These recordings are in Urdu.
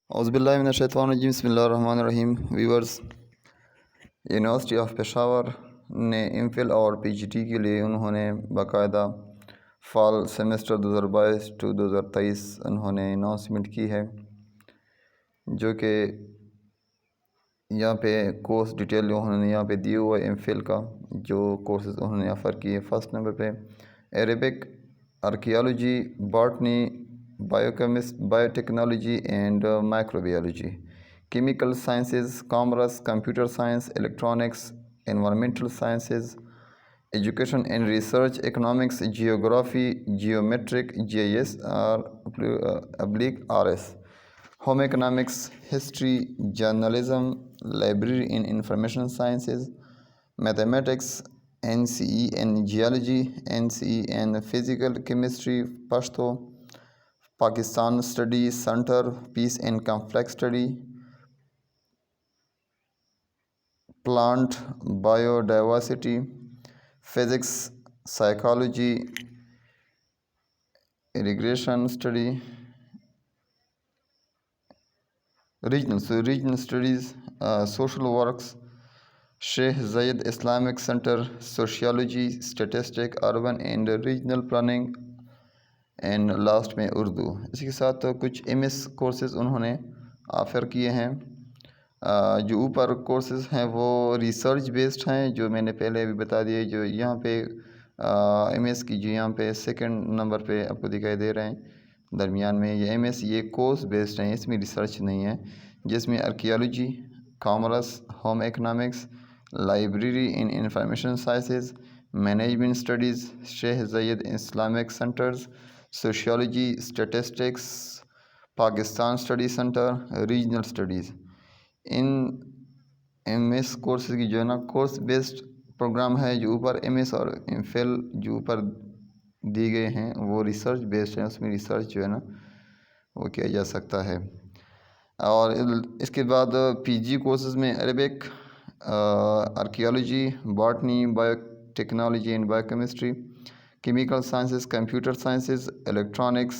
اعوذ باللہ من الشیطان الرجیم بسم اللہ الرحمن الرحیم ویورز، یونیورسٹی آف پشاور نے ایم فل اور پی جی ٹی کے لیے انہوں نے باقاعدہ فال سیمسٹر 2022 ٹو 2023 انہوں نے اناؤنسمنٹ کی ہے، جو کہ یہاں پہ کورس ڈیٹیل انہوں نے یہاں پہ دیے ہوا ہے ایم فل کا جو کورسز انہوں نے آفر کیے۔ فرسٹ نمبر پہ Arabic, archaeology, botany, biotechnology and microbiology, chemical sciences, commerce, computer science, electronics, environmental sciences, education and research, economics, geography, geometric, G I S اور R S, home economics, history, journalism, library and information sciences, mathematics, N C E in geology, N C E in physical chemistry Pashto, Pakistan study centre peace and conflict study, plant biodiversity, physics, psychology, irrigation study, regional studies, social works, Sheikh Zayed Islamic centre, sociology, statistic, urban and regional planning, and last میں اردو۔ اس کے ساتھ کچھ ایم ایس کورسز انہوں نے آفر کیے ہیں۔ جو اوپر کورسز ہیں وہ ریسرچ بیسڈ ہیں، جو میں نے پہلے ابھی بتا دیے۔ جو یہاں پہ ایم ایس کی جو یہاں پہ سیکنڈ نمبر پہ آپ کو دکھائی دے رہے ہیں درمیان میں، یہ ایم ایس یہ کورس بیسڈ ہیں، اس میں ریسرچ نہیں ہے، جس میں archaeology, commerce, home economics, library and information sciences, management studies, Sheikh Zayed Islamic centres, sociology, statistics, Pakistan study centre, regional studies. ان ایم ایس کورسز کی جو ہے نا کورس بیسڈ پروگرام ہے، جو اوپر ایم ایس اور ایم فل جو اوپر دی گئے ہیں وہ ریسرچ بیسڈ ہیں، اس میں ریسرچ جو ہے نا وہ کیا جا سکتا ہے۔ اور اس کے بعد پی جی کورسز میں Arabic, archaeology, botany, biotechnology and biochemistry, chemical sciences, computer sciences, electronics,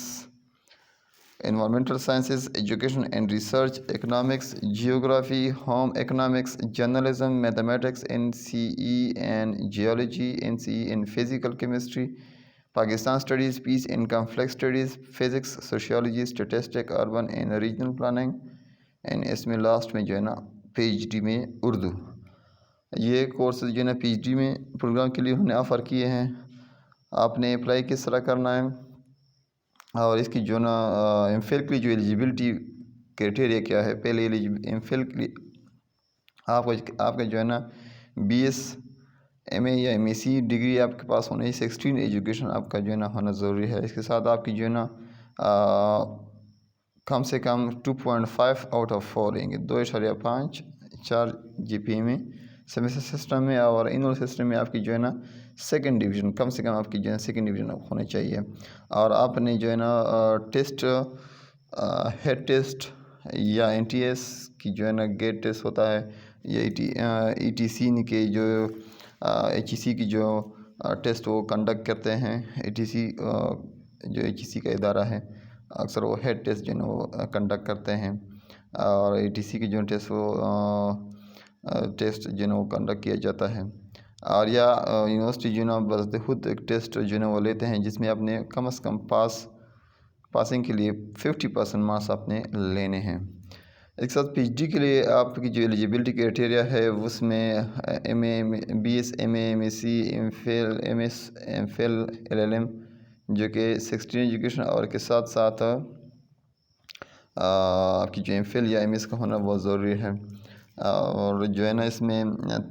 environmental sciences, education and research, economics, geography, home economics, journalism, mathematics, N C E in geology, N C E in physical chemistry, Pakistan studies, peace and conflict studies, physics, sociology, statistic, urban and regional planning, and اس میں لاسٹ میں جو ہے نا پی ایچ ڈی میں اردو۔ یہ کورسز جو ہے نا پی ایچ ڈی میں پروگرام کے لیے انہوں نے آفر کیے ہیں۔ آپ نے اپلائی کس طرح کرنا ہے، اور اس کی جو نا ایم فل کی جو ایلیجیبلٹی کرائٹیریا کیا ہے۔ پہلے ایم فل کے لیے آپ کا جو ہے نا بی ایس، ایم اے یا ایم ایس سی ڈگری آپ کے پاس ہونا چاہیے، 16 ایجوکیشن آپ کا جو ہے نا ہونا ضروری ہے۔ اس کے ساتھ آپ کی جو ہے نا کم سے کم 2.5 آؤٹ آف 4 لیں گے، 2.5 4 جی پی اے میں سیمسٹر سسٹم میں، اور اینول سسٹم میں آپ کی جو ہے نا سیکنڈ ڈویژن، کم سے کم آپ کی جو ہے سیکنڈ ڈویژن ہونا چاہیے۔ اور آپ نے جو ہے نا ٹیسٹ، ہیڈ ٹیسٹ یا این ٹی ایس کی جو ہے نا گیٹ ٹیسٹ ہوتا ہے، یا ای ٹی سی کے جو ایچ ای سی کی جو ٹیسٹ وہ کنڈکٹ کرتے ہیں۔ اے ٹی سی جو ایچ ای سی کا ادارہ ہے، اکثر وہ ہیڈ ٹیسٹ جو ہے نا وہ کنڈکٹ کرتے ہیں، اور اے ٹی سی کی جو ٹیسٹ وہ ٹیسٹ جو ہے نا وہ کنڈکٹ کیا جاتا ہے۔ اور یا یونیورسٹی جو ہے نا بذات خود ایک ٹیسٹ جو ہے نا وہ لیتے ہیں، جس میں آپ نے کم از کم پاسنگ کے لیے 50% مارکس آپ نے لینے ہیں۔ ایک ساتھ پی ایچ ڈی کے لیے آپ کی جو ایلیجیبلٹی کرائٹیریا ہے اس میں M A, B S, M A, M S C, M phil, M S, M phil, L L M, جو کہ 16 ایجوکیشن، اور کے ساتھ ساتھ آپ کی جو ایم فل یا ایم ایس کا ہونا بہت ضروری ہے۔ اور جو ہے نا اس میں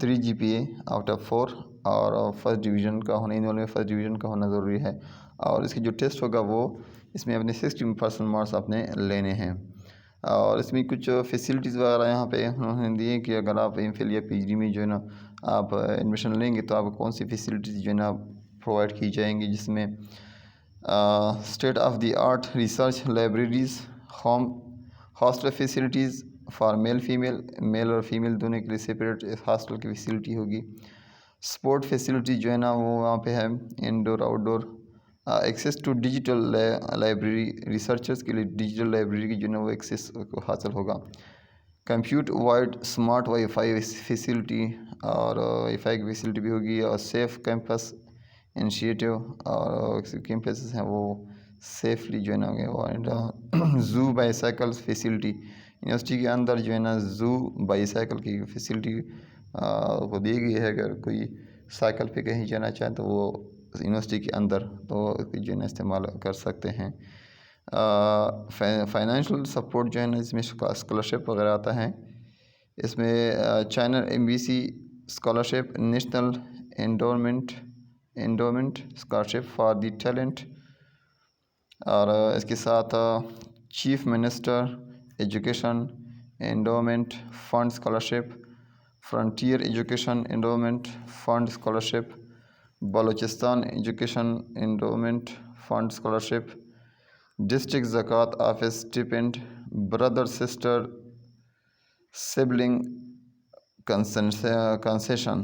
3 جی پی اے آؤٹ آف 4 اور فرسٹ ڈویژن کا ہونا، انول میں فرسٹ ڈویژن کا ہونا ضروری ہے۔ اور اس کی جو ٹیسٹ ہوگا وہ اس میں اپنے 60% مارکس آپ نے لینے ہیں۔ اور اس میں کچھ فیسلٹیز وغیرہ یہاں پہ انہوں نے دیے کہ اگر آپ ایم فل یا پی ایچ ڈی میں جو ہے نا آپ ایڈمیشن لیں گے تو آپ کو کون سی فیسلٹیز جو ہے نا پرووائڈ کی جائیں گی، جس میں state of the art research libraries, hostel facilities for male female, male اور فیمیل دونوں کے لیے سپریٹ ہاسٹل کی فیسلٹی ہوگی۔ سپورٹ فیسلٹی جو ہے نا وہ وہاں پہ ہے، indoor outdoor access to digital library, researchers کے لیے ڈیجیٹل لائبریری کی جو ہے نا وہ ایکسیس حاصل ہوگا۔ Compute wide smart wifi facility, اور وائی فائی کی فیسلٹی بھی ہوگی، اور سیف کیمپس انیشیٹو، اور کیمپسز ہیں وہ سیفلی جو ہے نا زو بائی سائیکل فیسلٹی، یونیورسٹی کے اندر جو ہے نا زو بائی سائیکل کی فیسلٹی کو دی گئی ہے۔ اگر کوئی سائیکل پہ کہیں جانا چاہیں تو وہ یونیورسٹی کے اندر تو جو ہے نا استعمال کر سکتے ہیں۔ فائنینشیل سپورٹ جو ہے نا اس میں اسکالرشپ وغیرہ آتا ہے، اس میں China MBC scholarship, national endowment scholarship for the talent, اور اس کے ساتھ chief minister education endowment fund scholarship, frontier education endowment fund scholarship, Balochistan education endowment fund scholarship, district زکوٰۃ office stipend, brother sister sibling concession,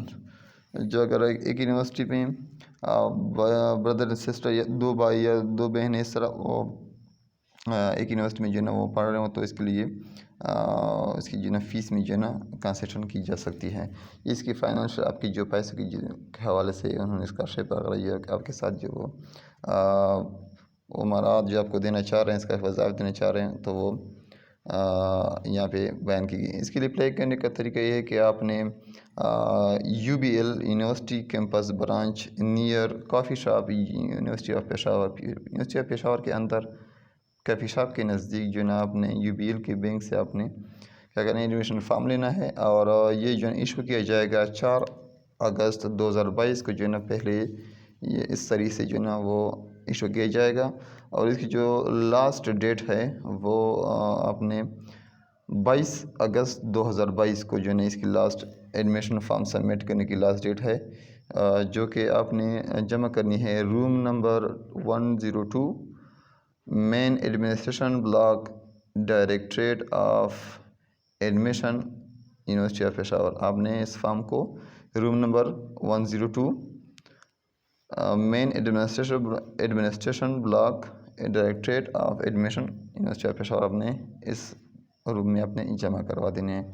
جو اگر ایک یونیورسٹی میں بردر سسٹر یا دو بھائی یا دو بہنیں اس طرح وہ ایک یونیورسٹی میں جو ہے نا وہ پڑھ رہے ہوں تو اس کے لیے اس کی جو ہے نا فیس میں جو ہے نا کنسیشن کی جا سکتی ہے۔ اس کی فائنینشیل آپ کی جو پیسے کی کے حوالے سے انہوں نے اسکالرشپ وغیرہ یہ آپ کے ساتھ جو وہ عمارات جو آپ کو دینا چاہ رہے ہیں، اس کا وظائف دینا چاہ رہے ہیں تو وہ یہاں پہ بیان کی گئی۔ اس کے لیے اپلائی کرنے کا طریقہ یہ ہے کہ آپ نے UBL university campus branch near coffee shop, university of Peshawar کے اندر کافی شاپ کے نزدیک جو ہے نا آپ نے UBL کے بینک سے آپ نے کیا کرنا ہے، ایڈمیشن فارم لینا ہے، اور یہ جو ہے ایشو کیا جائے گا 4 اگست 2022 کو جو ہے نا پہلے یہ اس طریقے سے جو ہے نا وہ ایشو کیا جائے گا، اور اس کی جو لاسٹ ڈیٹ ہے وہ اپنے 22 اگست 2022 کو جو ہے نا اس کی لاسٹ ایڈمیشن فارم سبمٹ کرنے کی لاسٹ ڈیٹ ہے، جو کہ آپ نے جمع کرنی ہے room number 102 main administration block, directorate of admission, university of Peshawar. آپ نے اس فارم کو room number 102 main administration block, directorate of admission, university of Peshawar, آپ نے اس روم میں اپنے جمع کروا دینے ہیں۔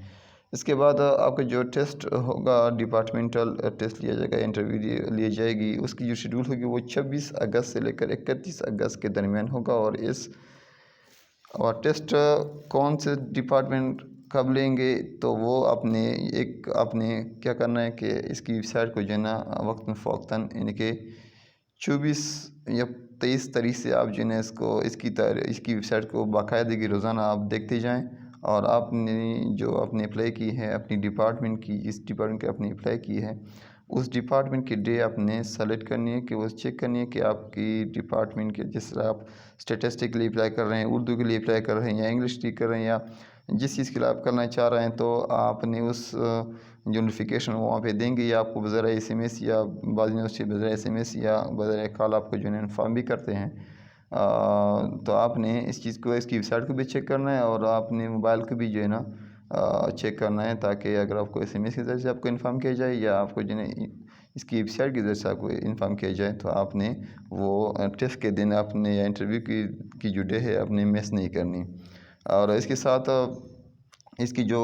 اس کے بعد آپ کا جو ٹیسٹ ہوگا ڈپارٹمنٹل ٹیسٹ لیا جائے گا، انٹرویو لی جائے گی، اس کی جو شیڈول ہوگی وہ 26 اگست سے لے کر 31 اگست کے درمیان ہوگا، اور ٹیسٹ کون سے ڈپارٹمنٹ کب لیں گے تو وہ آپ نے کیا کرنا ہے کہ اس کی ویب سائٹ کو جو ہے نا وقتاً فوقتاً یعنی کہ 24 یا 23 تاریخ سے آپ جو ہے نا اس کی ویب سائٹ کو باقاعدگی روزانہ آپ دیکھتے جائیں، اور آپ نے جو اپنے اپلائی کی ہے اپنی ڈپارٹمنٹ کی، جس ڈپارٹمنٹ کی اپنی اپلائی کی ہے اس ڈپارٹمنٹ کی ڈے آپ نے سلیکٹ کرنی ہے، کہ وہ چیک کرنی ہے کہ آپ کی ڈپارٹمنٹ کے جس طرح آپ اسٹیٹسٹک کے لیے اپلائی کر رہے ہیں، اردو کے لیے اپلائی کر رہے ہیں، یا انگلش کی کر رہے ہیں، یا جس چیز کے لیے آپ کرنا چاہ رہے ہیں، تو آپ نے اس جو نوٹیفیکیشن وہاں پہ دیں گے، یا آپ کو بذریعہ SMS یا بعض یونیورسٹی بذریعہ SMS یا بذریعہ کال آپ کو جو ہے انفارم بھی کرتے ہیں، تو آپ نے اس چیز کو، اس کی ویب سائٹ کو بھی چیک کرنا ہے، اور آپ نے موبائل کو بھی جو ہے نا چیک کرنا ہے، تاکہ اگر آپ کو SMS کے ذریعے سے آپ کو انفارم کیا جائے، یا آپ کو جو ہے اس کی ویب سائٹ کے ذریعے سے آپ کو انفارم کیا جائے، تو آپ نے وہ ٹیسٹ کے دن آپ نے یا انٹرویو کی جو ڈے ہے آپ نے مس نہیں کرنی۔ اور اس کے ساتھ اس کی جو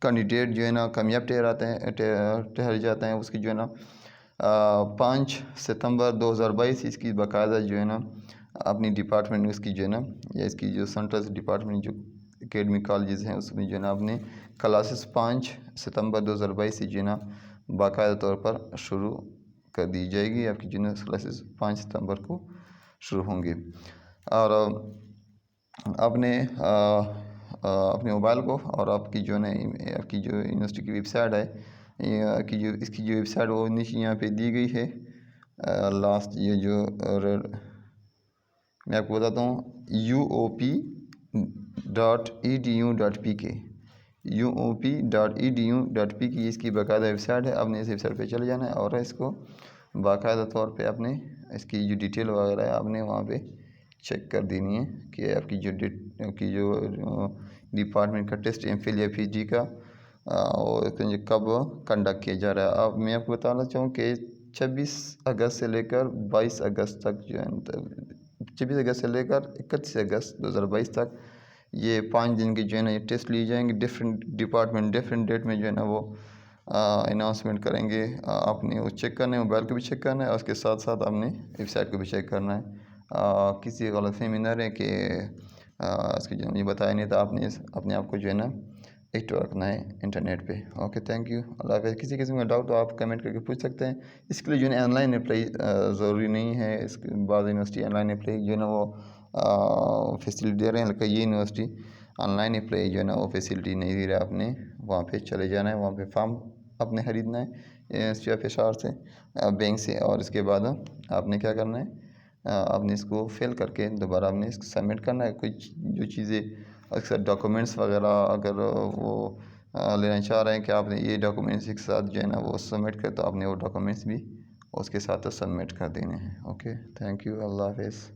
کینڈیڈیٹ جو ہے نا کامیاب ٹھہر جاتے ہیں، اس کی جو ہے نا 5 ستمبر 2022 اس کی باقاعدہ جو ہے نا اپنی ڈپارٹمنٹ اس کی جو ہے نا، یا اس کی جو سینٹرز ڈپارٹمنٹ جو اکیڈمک کالجز ہیں اس میں جو ہے نا اپنے کلاسز 5 ستمبر 2022 سے جو ہے نا باقاعدہ طور پر شروع کر دی جائے گی۔ آپ کی جو ہے نا کلاسز 5 ستمبر کو شروع ہوں گی، اور آپ نے اپنے موبائل کو، اور آپ کی جو ہے نا آپ کی جو یونیورسٹی کی ویب سائٹ ہے، اس کی جو ویب سائٹ وہ نیچے یہاں پہ دی گئی ہے، لاسٹ یہ جو میں آپ کو بتاتا ہوں uop.edu.pk uop.edu.pk اس کی باقاعدہ ویب سائٹ ہے۔ آپ نے اس ویب سائٹ پہ چلے جانا ہے، اور اس کو باقاعدہ طور پہ آپ نے اس کی جو ڈیٹیل وغیرہ ہے آپ نے وہاں پہ چیک کر دینی ہے، کہ آپ کی جو ڈپارٹمنٹ کا ٹیسٹ MPhil یا PG کا اور کب کنڈکٹ کیا جا رہا ہے۔ اب میں آپ کو بتانا چاہوں کہ 26 اگست سے لے کر 22 اگست تک جو ہے 26 اگست سے لے کر 31 اگست 2022 تک یہ 5 دن کی جو ہے نا یہ ٹیسٹ لیے جائیں گے. ڈفرینٹ ڈپارٹمنٹ ڈفرینٹ ڈیٹ میں جو ہے نا وہ اناؤنسمنٹ کریں گے. آپ نے وہ چیک کرنا ہے, موبائل کو بھی چیک کرنا ہے, اور اس کے ساتھ ساتھ آپ نے ویب سائٹ کو بھی چیک کرنا ہے. کسی غلط فہمی نہ رہے کہ اس کی جو مجھے بتایا نہیں تھا. آپ نے اپنے آپ کو جو ہے نا ایکٹیو رکھنا ہے انٹرنیٹ پہ. اوکے, تھینک یو, اللہ حافظ. کسی قسم کا ڈاؤٹ تو آپ کمنٹ کر کے پوچھ سکتے ہیں. اس کے لیے جو ہے نا آن لائن اپلائی ضروری نہیں ہے. اس کے بعض یونیورسٹی آن لائن اپلائی جو ہے نا وہ فیسلٹی دے رہے ہیں, لیکن یہ یونیورسٹی آن لائن اپلائی جو ہے نا وہ فیسلٹی نہیں دے رہا. آپ نے وہاں پہ چلے جانا ہے, وہاں پہ فارم آپ نے خریدنا ہے یونیورسٹی آف حصار سے, بینک سے, اور اس کے بعد آپ نے کیا کرنا ہے, آپ نے اس کو فل کر کے دوبارہ آپ نے اس کو سبمٹ کرنا ہے. کچھ جو چیزیں اکثر ڈاکومنٹس وغیرہ اگر وہ لینا چاہ رہے ہیں کہ آپ نے یہ ڈاکومنٹس ایک ساتھ جو ہے نا وہ سبمٹ کرے, تو آپ نے وہ ڈاکومنٹس بھی اس کے ساتھ سبمٹ کر دینے ہیں. اوکے, تھینک یو, اللہ حافظ.